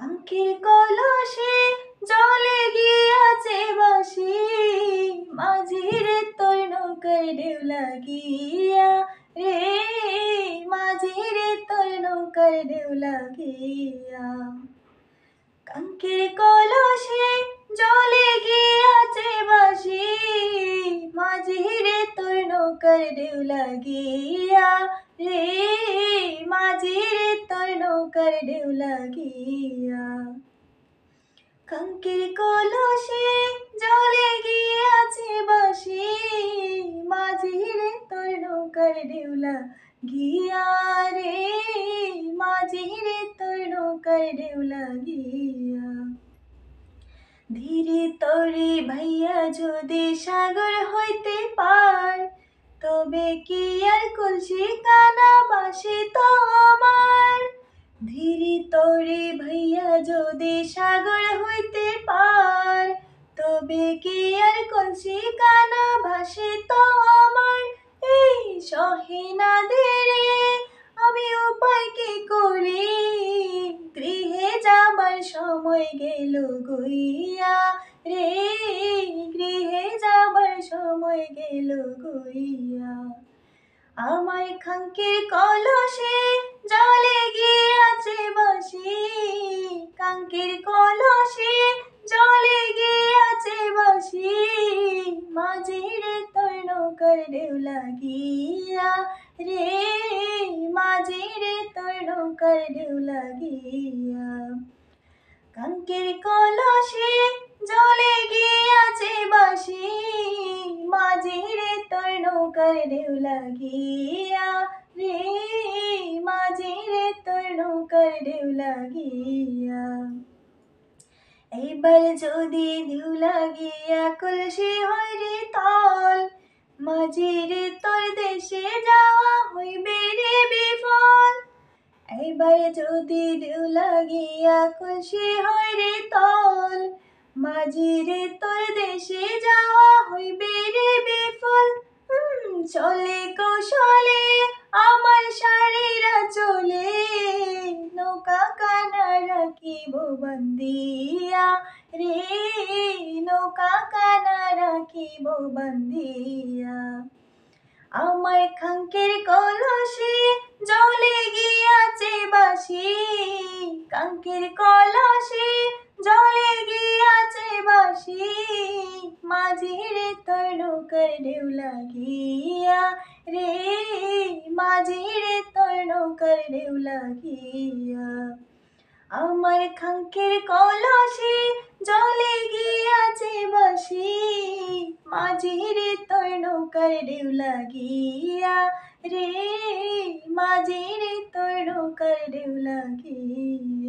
কাঙ্ক্ষের কলসে জলে গিয়াছে বাসি, মাঝিরে তোর নৌকার ঢেউ লাগিয়া রে, মাঝিরে তোর নৌকার ঢেউ লাগিয়া। কাঙ্ক্ষের কলসে জলে গিয়াছে বাসি, মাঝিরে তোর নৌকার ঢেউ লাগিয়া রে, মাঝিরে তোর নৌকার ঢেউ লাগিয়া। কাঙ্ক্ষের কলসে জলে গিয়াছে বাসি, মাঝিরে তোর নৌকার ঢেউ লাগিয়া রে, মাঝিরে তোর নৌকার ঢেউ লাগিয়া। ধীরে তরে ভাইয়া যদি সাগর হইতে পার, তবে কি আর কলসি কানা বাসে তো আমার। ধীরে তরে ভাইয়া যদি সাগর হইতে পার, তবে কি আর কলসি কানা ভাসে তো আমার। এই সহে না ধীরে আমি উপায় কি করি, গৃহে যাবার সময় গেল গইয়া রে, গৃহে যাবার সময় গেল গইয়া। আমার কাঙ্ক্ষের কলসে জলে গিয়াছে বাসি, কাঙ্ক্ষের কলসে জলে গিয়াছে বাসি, মাঝিরে তোর নৌকার ঢেউ লাগিয়া রে, মাঝিরে তোর নৌকার ঢেউ লাগিয়া। কাঙ্ক্ষের কলসে জলে গিয়াছে বাসি, মাঝিরে তোর নৌকার ঢেউ লাগিয়া রে, মাঝিরে তোর নৌকার ঢেউ লাগিয়া। এইবার যদি ঢেউ লাগিয়া কলসি হয় রে তল, মাঝিরে তোর দেশে যাওয়া হইবে রে বিফল। এইবার যদি ঢেউ লাগিয়া কলসি হয় রে তল, মাঝিরে তোর দেশে যাওয়া হইবে রে বিফল। চলে কৌশলে আমার সারিরা চলে, নৌকা কানা রাখিব বান্ধিয়া রে, নৌকা কানা রাখিব বান্ধিয়া। আমার কাঙ্ক্ষের কলসে জলে গিয়াছে বাসি, কাঙ্ক্ষের কলসে জলে গিয়াছে বাসি, মাঝিরে তোর নৌকার ঢেউ লাগিয়া রে, মাঝিরে তোর নৌকার ঢেউ লাগিয়া। আমার কাঙ্ক্ষের কলসে জলে গিয়াছে বাসি, মাঝিরে তোর নৌকার ঢেউ লাগিয়া রে, মাঝিরে তোর নৌকার ঢেউ লাগিয়া।